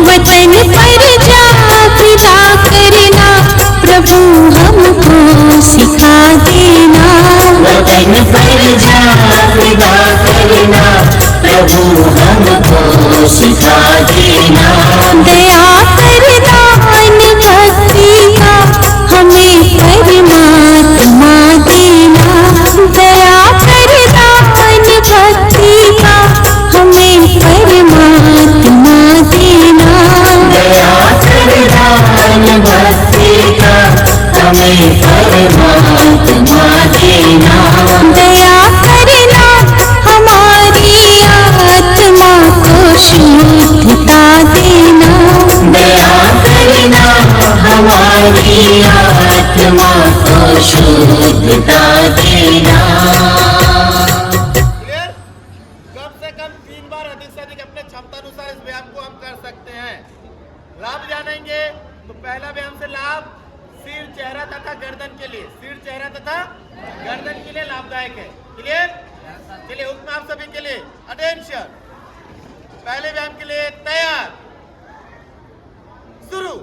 वतन पर जा फिदा करना प्रभु हमको सिखा देना। वतन पर जा फिदा करना प्रभु हमको सिखा देना। दया कर दान भक्ति का हमें परमात्मा देना। दया कर दान भक्ति का हमें परमात्मा देना। दया कर दान भक्ति का हमें परमात्मा देना। दया करना हमारी आत्मा को शुद्धता देना। दया करना हमारी आत्मा को शुद्धता देना। कम से कम 3 बार अधिक से अधिक अपने क्षमता अनुसार इस व्यायाम को हम कर सकते हैं। लाभ जानेंगे तो पहला व्यायाम से लाभ सिर, चेहरा तथा गर्दन के लिए, सिर, चेहरा तथा गर्दन के लिए लाभदायक है। क्लियर? चलिए उसमें आप सभी के लिए अटेंशन। पहले व्यायाम के लिए तैयार, शुरू।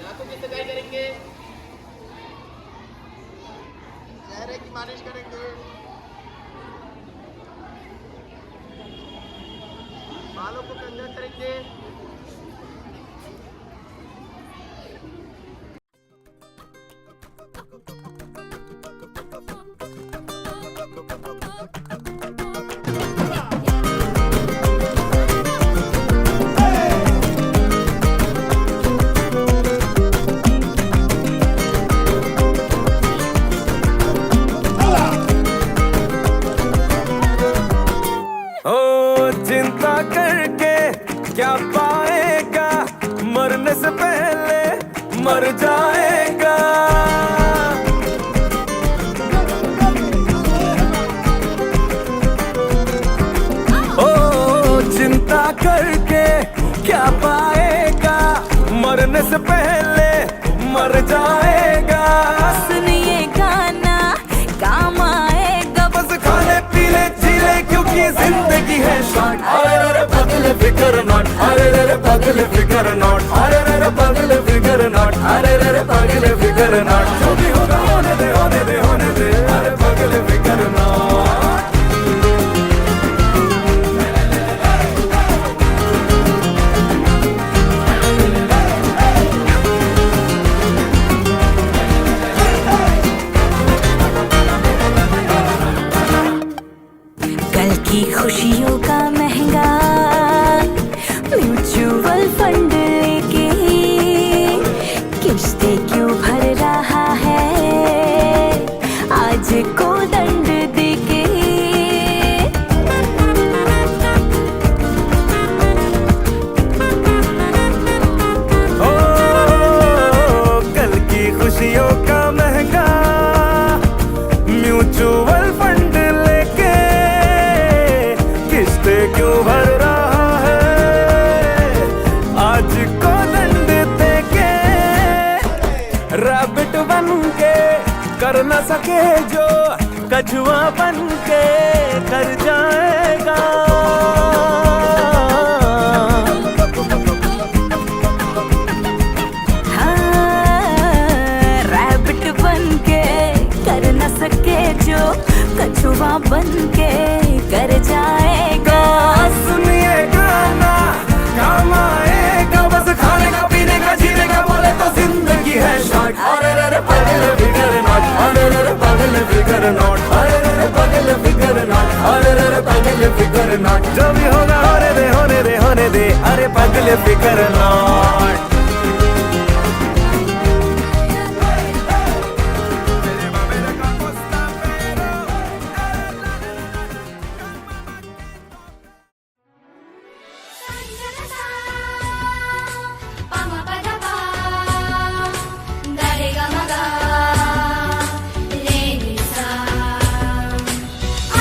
आंखों की सफाई करेंगे, चेहरे की मालिश करेंगे, बालों को कंघा करेंगे। क्या पाएगा, मरने से पहले मर जाएगा। ओ चिंता करके क्या पाएगा, मरने से पहले मर जाएगा। सुनिए गाना काम आएगा, बस खाने पीने जीले क्योंकि जिंदगी है शॉर्ट। अरे पगले फिकर नॉट, अरे पगले फिकर नॉट, अरे पगले फिकर नॉट, अरे पगले फिकर नॉट। जो भी होगा होने दे, होने दे, होने दे, अरे पगले फिकर नॉट। कल की खुशियों का महंगा म्यूचुअल फंड लेके किस्तें क्यों भर रहा है आज को दंड देके। ओ कल की खुशियों का महंगा म्यूचुअल फंड लेके किस्तें क्यों भर रहा है आज को दंड देके। रैबिट बन के कर न सके जो कछुआ बन के कर जाएगा। रैबिट बन के कर न सके जो कछुआ बन के कर जाएगा। सुनिए गाना काम आएगा, बस खाने का पीने का जीने का बोले तो जिंदगी है शॉर्ट। अरे पगले फिकर नॉट, अरे पगले फिकर नॉट, अरे पगले फिकर नॉट, अरे पगले फिकर नॉट। जो भी होगा होने दे, होने दे, होने दे, अरे पगले फिकर नॉट। आ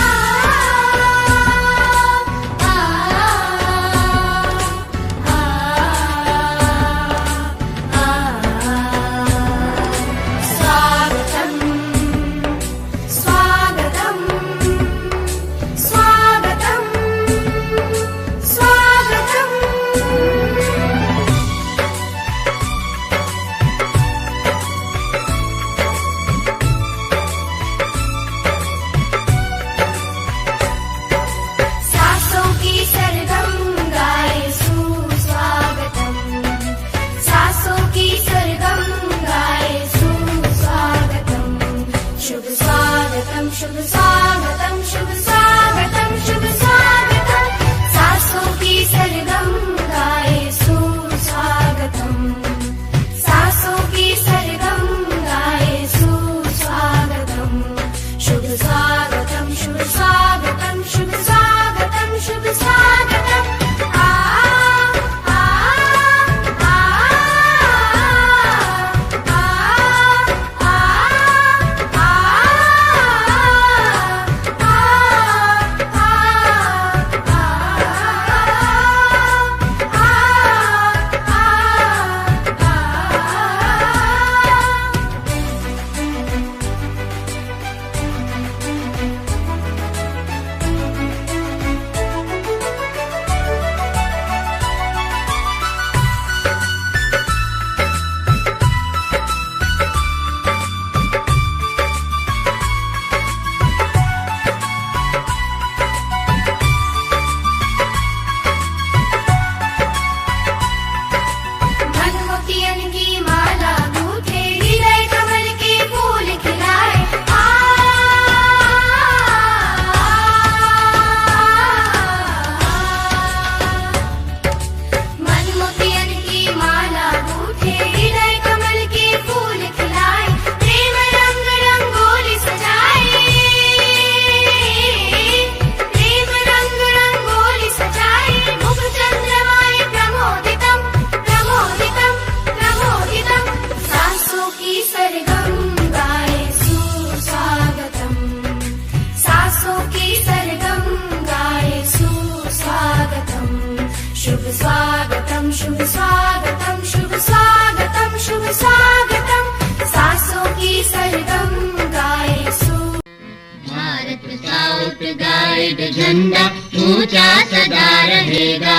गाइड झंडा ऊंचा सदा रहेगा,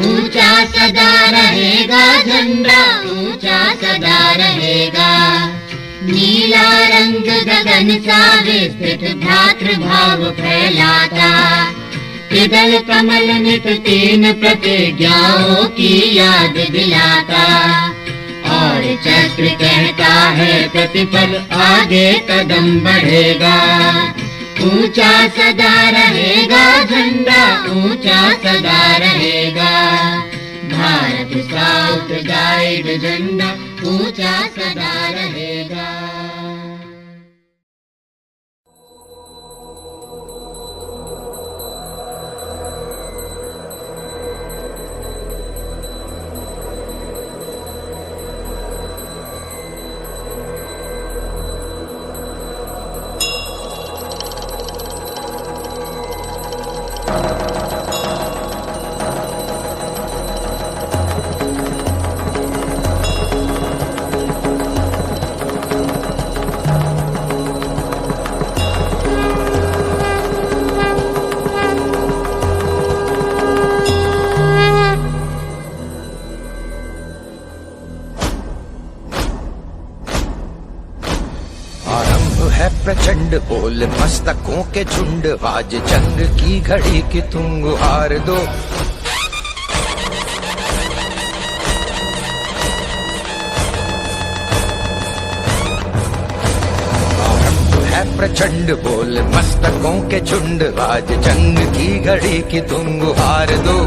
ऊंचा सदा रहेगा झंडा, ऊंचा सदा रहेगा। नीला रंग गगन सा विस्तृत भ्रातृभाव फैलाता, इदल कमल नित तीन प्रतिज्ञाओं की याद दिलाता, और चक्र कहता है प्रतिपल आगे कदम बढ़ेगा। ऊंचा सदा रहेगा झंडा, ऊंचा सदा रहेगा। भारत स्काउट गाइड झंडा ऊंचा सदा रहेगा। प्रचंड बोल मस्तकों के झुंड, आज जंग की घड़ी की तुम गुहार दो। है प्रचंड बोल मस्तकों के झुंड, आज जंग की घड़ी की तुम गुहार दो।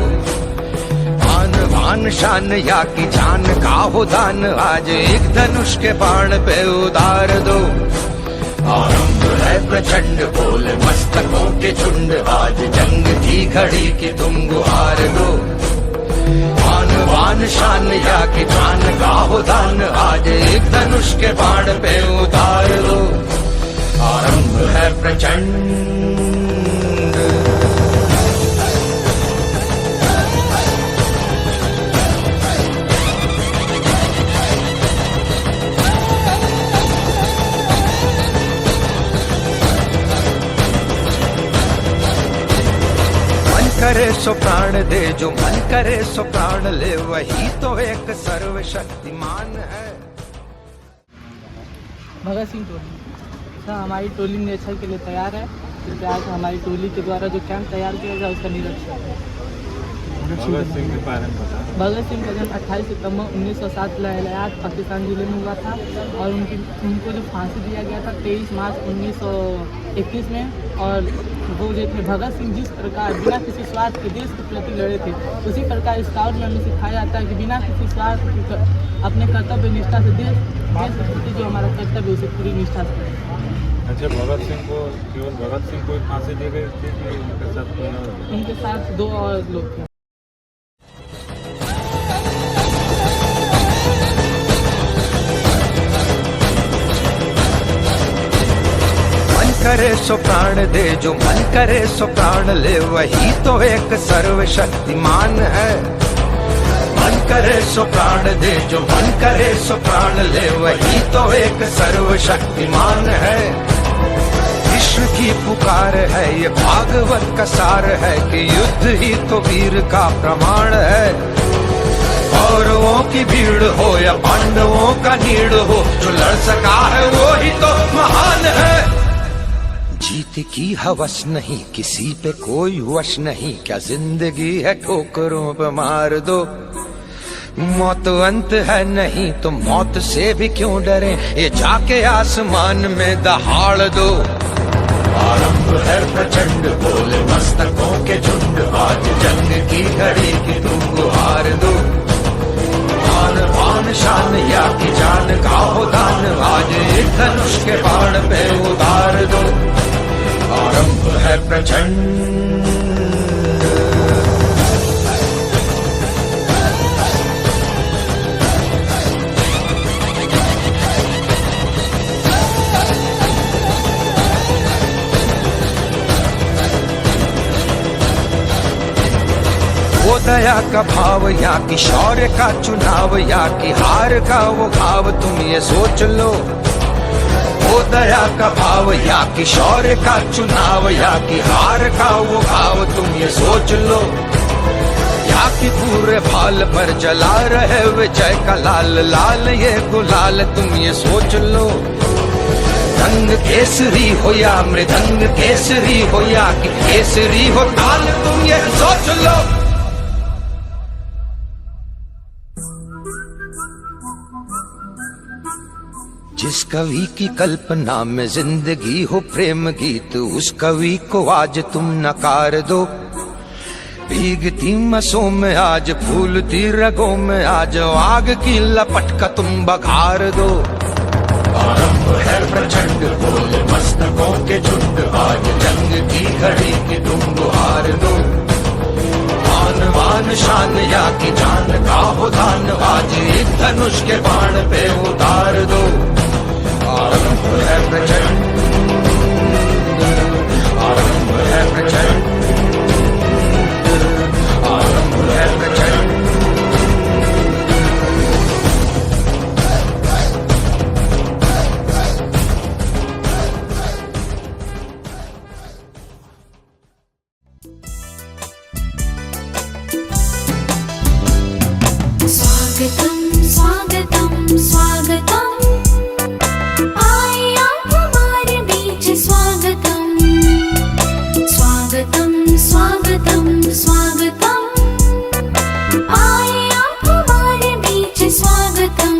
आन बान शान या की जान का हो दान, आज एक धनुष के बाण पे उतार दो। आरंभ है प्रचंड बोल मस्तकों के झुंड, आज जंग की घड़ी की तुम गुहार दो। आन बान शान या की जान का हो दान, आज एक धनुष के बाण पे उतार दो। आरंभ है प्रचंड। करे सो प्राण दे, जो मन करे सो प्राण ले, वही तो एक सर्वशक्तिमान है। भगत सिंह टोली सर, हमारी टोली निरीक्षण के लिए तैयार है। कृपया हमारी टोली के द्वारा जो कैंप तैयार किया गया उसका निरीक्षण। भगत सिंह के बारे में बता। भगत सिंह का जन्म 28 सितंबर 1907 लहलयात पाकिस्तान जिले में हुआ था, और उनको जो फांसी दिया गया था 23 मार्च 1921 में। और वो जो थे भगत सिंह जिस प्रकार बिना किसी स्वार्थ के देश के प्रति लड़े थे, उसी प्रकार स्काउट में हमें सिखाया जाता है कि बिना किसी स्वार्थ के अपने कर्तव्य निष्ठा से देश के प्रति जो हमारा कर्तव्य उसे पूरी निष्ठा से करें। अच्छा, भगत सिंह को केवल भगत सिंह को फांसी दी गई थी कि उनके साथ 2 और लोग थे। करे सो प्राण दे, जो मन करे सो प्राण ले, वही तो एक सर्वशक्तिमान है। मन करे सो प्राण दे, जो मन करे सो प्राण ले, वही तो एक सर्वशक्तिमान है। विश्व की पुकार है ये भागवत का सार है, कि युद्ध ही तो वीर का प्रमाण है। कौरवों की भीड़ हो या पांडवों का नीड़ हो, जो लड़ सका है वो ही तो महान है। जीत की हवस नहीं, किसी पे कोई वश नहीं, क्या जिंदगी है ठोकरों पे मार दो। मौत अंत है नहीं तो मौत से भी क्यों डरे, ये जाके आसमान में दहाड़ दो। आरंभ है प्रचंड बोल मस्तकों के झुंड, आज जंग की घड़ी की तुम गुहार दो। आन बान शान या की जान का हो दान, आज एक धनुष के बाण पे उतार दो। आरंभ है प्रचंड। वो दया का भाव या कि शौर्य का चुनाव, या कि हार का वो भाव, तुम ये सोच लो। हो दया का भाव या कि शौर्य का चुनाव, या कि हार का वो भाव तुम ये सोच लो, या कि पूरे भाल पर जला रहे विजय का लाल लाल ये गुलाल तुम ये सोच लो। रंग केसरी हो या मृदंग केसरी हो, या कि केसरी हो ताल तुम ये सोच लो। जिस कवि की कल्पना में जिंदगी हो प्रेम गीत, उस कवि को आज तुम नकार दो। भीगती मसों में आज फूलती रगों में आज आग की लपट का तुम बघार दो। आरंभ है प्रचंड बोल मस्तकों के झुंड, आज जंग की घड़ी की तुम गुहार दो। मान मान शान या कि जान का हो दान, आज एक धनुष के बाण पे उतार दो। आरंभ है प्रचंड, आरंभ है प्रचंड, आरंभ है प्रचंड। स्वागतम स्वागतम स्वागतम, आए आप हमारे बीच स्वागतम। स्वागतम स्वागतम स्वागतम, आए आप हमारे बीच स्वागतम।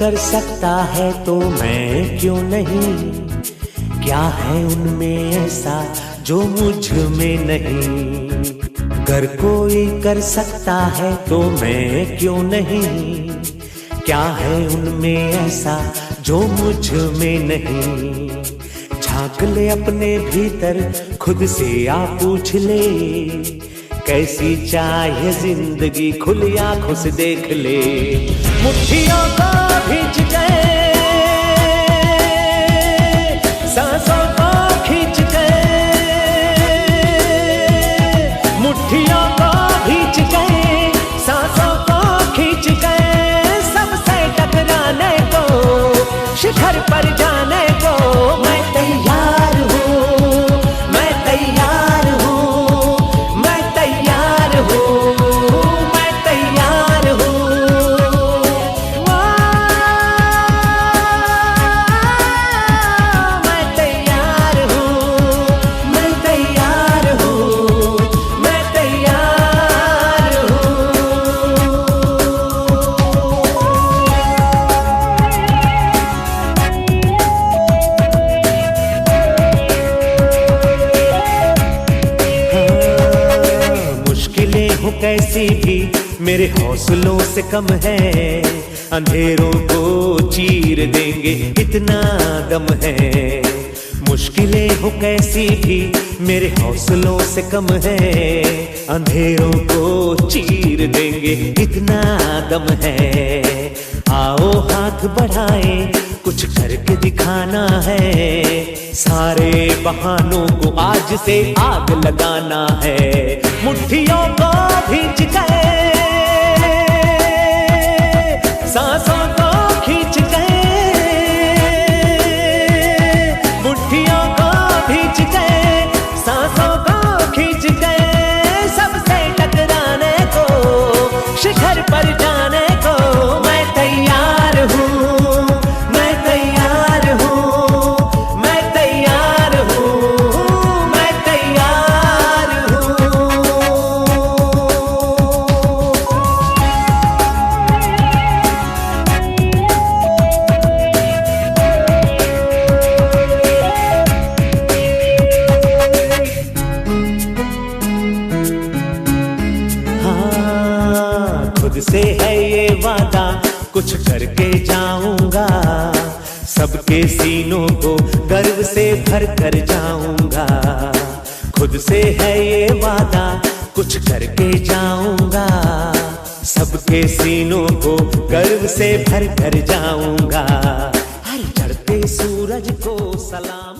कर सकता है तो मैं क्यों नहीं, क्या है उनमें ऐसा जो मुझ में नहीं। अगर कोई कर सकता है तो मैं क्यों नहीं, क्या है उनमें ऐसा जो मुझ में नहीं। झांक ले अपने भीतर खुद से आ पूछ ले, कैसी चाहे जिंदगी खुली आंखों से देख ले। मुट्ठियों को भींच गए सांसों को खींच के, मुट्ठियों को खींच के, सांसों को खींच के, सबसे टकराने को, शिखर पर जाने को मैं तैयार हूँ, मैं तैयार हूँ, मैं तैयार हूँ, मैं तैयार हूँ। मैं तैयार हूँ, मैं तैयार हूँ, मैं तैयार हूँ। मुश्किलें हो कैसी भी मेरे हौसलों से कम है, अंधेरों को चीर देंगे इतना दम है। मुश्किलें हो कैसी भी मेरे हौसलों से कम है, अंधेरों को चीर देंगे इतना दम है। आओ हाथ बढ़ाएं, कुछ करके दिखाना है, सारे बहानों को आज से आग लगाना है। मुट्ठियों को भींच गए, सांसों को खींच गए, मुट्ठियों को भींच गए, सांसों को खींच गए, सबसे टकराने को, शिखर पर जाने को मैं तैयार हूँ, मैं तैयार हूँ, मैं तैयार हूँ, मैं तैयार हूँ। हाँ, खुद से है ये वादा, कुछ करके जाऊंगा, सबके सीनों को गर्व से भर कर जाऊंगा। खुद से है ये वादा, कुछ करके जाऊंगा, सबके सीनों को गर्व से भर कर जाऊंगा। हर चढ़ते सूरज को सलाम।